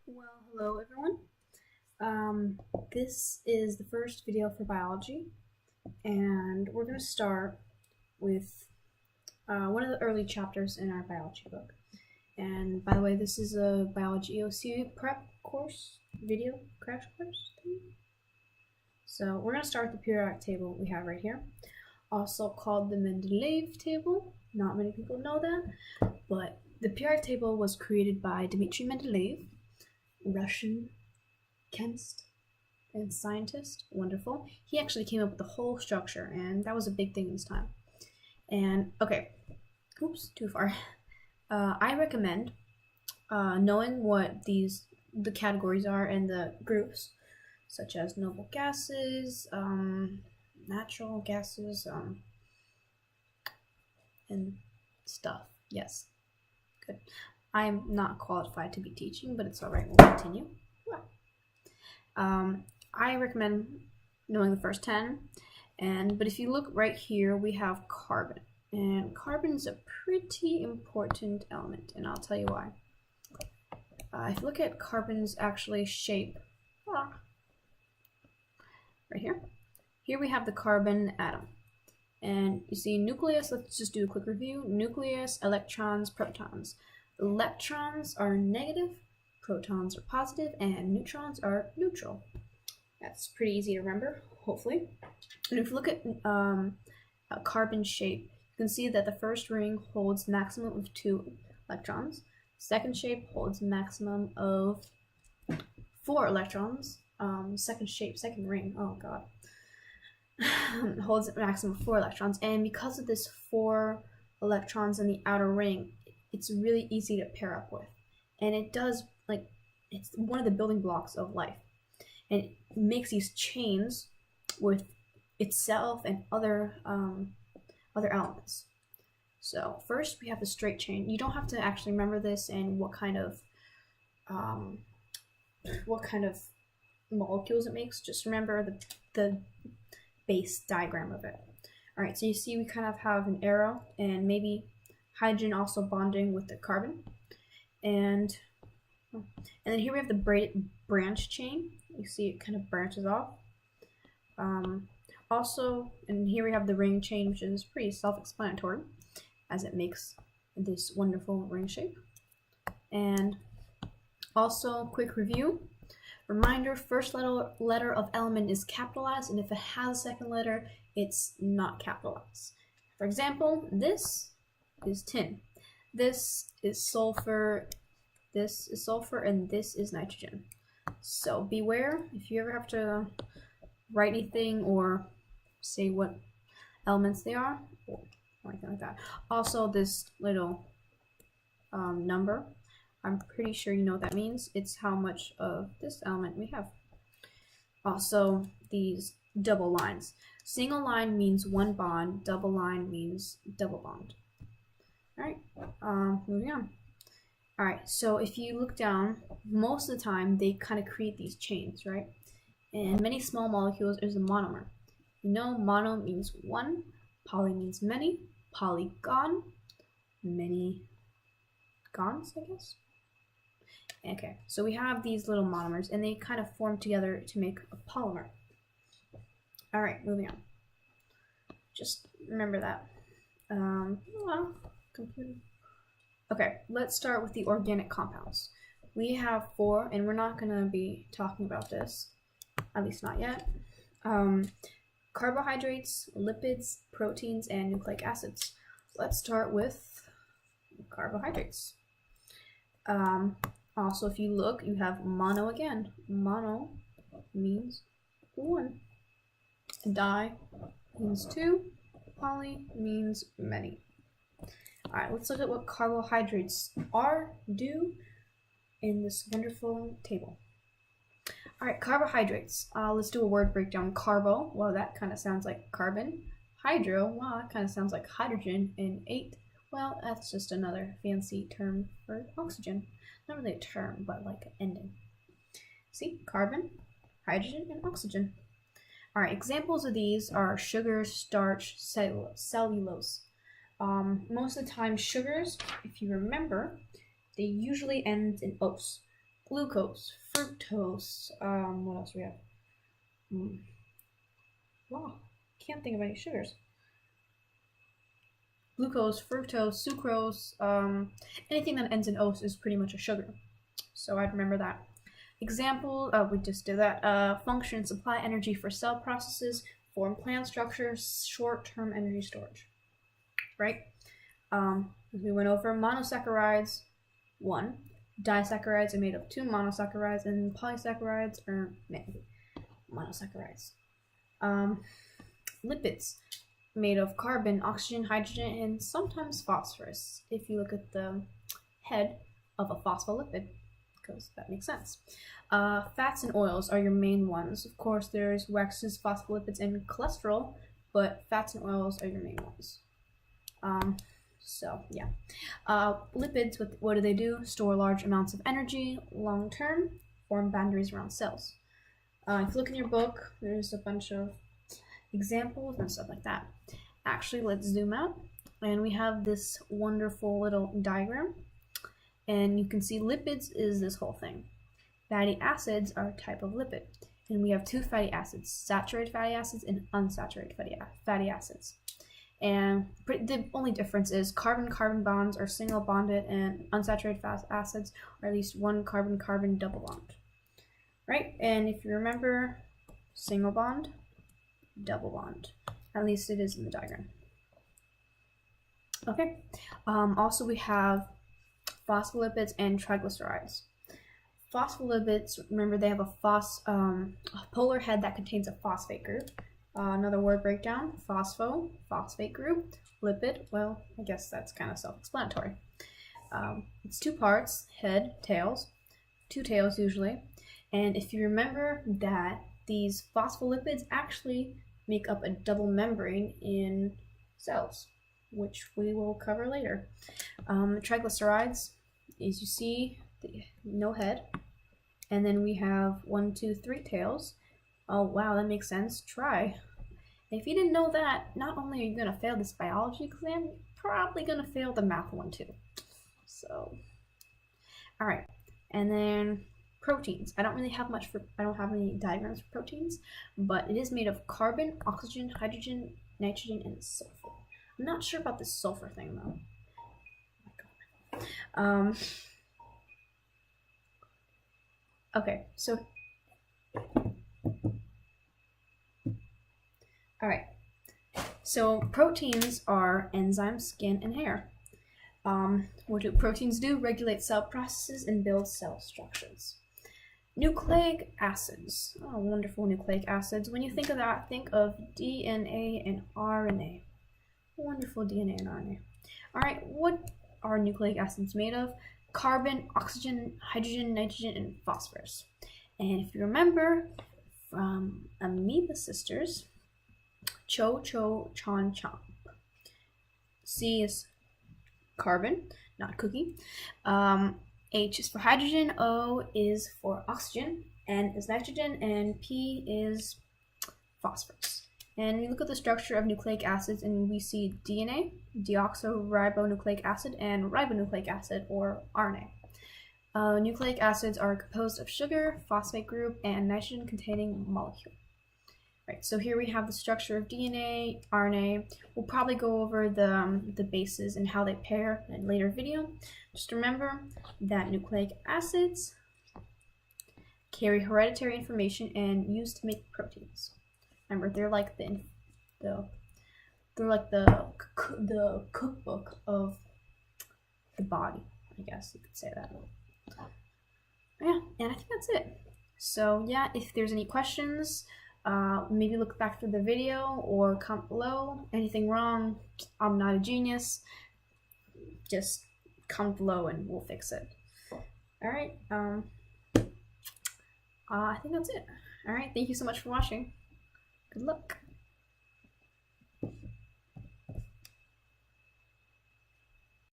Well, hello everyone. This is the first video for biology, and we're going to start with one of the early chapters in our biology book. And by the way, this is a biology EOC prep course, video crash course thing. So we're going to start with the periodic table we have right here, also called the Mendeleev table. Not many people know that, but the periodic table was created by Dmitry Mendeleev, Russian chemist and scientist. Wonderful. He actually came up with the whole structure, and that was a big thing in his time. And okay, oops, too far. I recommend knowing what the categories are and the groups, such as noble gases, natural gases, and stuff. Yes, good. I am not qualified to be teaching, but it's all right. We'll continue. I recommend knowing the first 10, but if you look right here, we have carbon, and carbon is a pretty important element, and I'll tell you why. If you look at carbon's actually shape, right here we have the carbon atom, and you see nucleus. Let's just do a quick review. Nucleus, electrons, protons. Electrons are negative, protons are positive, and neutrons are neutral. That's pretty easy to remember, hopefully. And if you look at a carbon shape, you can see that the first ring holds maximum of 2 electrons. Second shape holds maximum of 4 electrons. Second ring, oh god, holds a maximum of 4 electrons. And because of this 4 electrons in the outer ring, it's really easy to pair up with. And it does, like, it's one of the building blocks of life. And it makes these chains with itself and other elements. So first we have the straight chain. You don't have to actually remember this and what kind of molecules it makes. Just remember the base diagram of it. All right, so you see we kind of have an arrow and maybe hydrogen also bonding with the carbon, and then here we have the branch chain. You see it kind of branches off. Also, and here we have the ring chain, which is pretty self-explanatory, as it makes this wonderful ring shape. And also, quick review. Reminder, first letter of element is capitalized, and if it has a second letter, it's not capitalized. For example, this is tin. This is sulfur. This is sulfur, and this is nitrogen. So beware if you ever have to write anything or say what elements they are, or anything like that. Also, this little number, I'm pretty sure you know what that means. It's how much of this element we have. Also, these double lines. Single line means 1 bond, double line means double bond. All right, moving on. All right, so if you look down, most of the time they kind of create these chains, right? And many small molecules is a monomer. You know, mono means 1, poly means many, polygon, many gons, I guess. Okay, so we have these little monomers, and they kind of form together to make a polymer. All right, moving on. Just remember that. Computer. Okay, let's start with the organic compounds. We have 4, and we're not going to be talking about this, at least not yet. Carbohydrates, lipids, proteins, and nucleic acids. Let's start with carbohydrates. Also, if you look, you have mono again. Mono means 1. Di means 2. Poly means many. All right, let's look at what carbohydrates do in this wonderful table. All right, carbohydrates. Let's do a word breakdown. Carbo, well, that kind of sounds like carbon. Hydro, well, that kind of sounds like hydrogen. And 8, well, that's just another fancy term for oxygen. Not really a term, but like an ending. See, carbon, hydrogen, and oxygen. All right, examples of these are sugar, starch, cellulose. Most of the time, sugars, if you remember, they usually end in "-os." glucose, fructose, what else do we have? Wow, can't think of any sugars. Glucose, fructose, sucrose, anything that ends in ose is pretty much a sugar. So I'd remember that. Example, we just did that. Function, supply energy for cell processes, form plant structures, short-term energy storage. Right? We went over monosaccharides, 1. Disaccharides are made of 2 monosaccharides, and polysaccharides are made monosaccharides. Lipids, made of carbon, oxygen, hydrogen, and sometimes phosphorus, if you look at the head of a phospholipid, because that makes sense. Fats and oils are your main ones. Of course, there's waxes, phospholipids, and cholesterol, but fats and oils are your main ones. So, yeah. Lipids, what do? Store large amounts of energy long term, form boundaries around cells. If you look in your book, there's a bunch of examples and stuff like that. Actually, let's zoom out, and we have this wonderful little diagram, and you can see lipids is this whole thing. Fatty acids are a type of lipid, and we have 2 fatty acids, saturated fatty acids and unsaturated fatty acids. And the only difference is carbon-carbon bonds are single bonded, and unsaturated fatty acids are at least 1 carbon-carbon double bond. Right? And if you remember, single bond, double bond. At least it is in the diagram. Okay. Also, we have phospholipids and triglycerides. Phospholipids, remember, they have a polar head that contains a phosphate group. Another word breakdown, phosphate group, lipid, well, I guess that's kind of self-explanatory. It's 2 parts, head, tails, 2 tails usually. And if you remember that these phospholipids actually make up a double membrane in cells, which we will cover later. Triglycerides, as you see, no head. And then we have 1, 2, 3 tails. Oh wow, that makes sense. Try. If you didn't know that, not only are you going to fail this biology exam, you're probably going to fail the math one too. So, alright. And then proteins. I don't have any diagrams for proteins, but it is made of carbon, oxygen, hydrogen, nitrogen, and sulfur. I'm not sure about this sulfur thing though. Oh my God. Okay, so alright, so proteins are enzymes, skin, and hair. What do proteins do? Regulate cell processes and build cell structures. Nucleic acids. Oh, wonderful nucleic acids. When you think of that, think of DNA and RNA. Wonderful DNA and RNA. Alright, what are nucleic acids made of? Carbon, oxygen, hydrogen, nitrogen, and phosphorus. And if you remember from Amoeba Sisters, Cho, Cho, Chon, Chomp. C is carbon, not cookie. H is for hydrogen, O is for oxygen, N is nitrogen, and P is phosphorus. And we look at the structure of nucleic acids, and we see DNA, deoxyribonucleic acid, and ribonucleic acid, or RNA. Nucleic acids are composed of sugar, phosphate group, and nitrogen-containing molecule. Right, so here we have the structure of DNA, RNA. We'll probably go over the bases and how they pair in a later video. Just remember that nucleic acids carry hereditary information and used to make proteins. Remember, they're like the cookbook of the body, I guess you could say that. Yeah, and I think that's it. So yeah, if there's any questions, maybe look back through the video or comment below. Anything wrong, I'm not a genius. Just comment below and we'll fix it. Alright, I think that's it. Alright, thank you so much for watching. Good luck.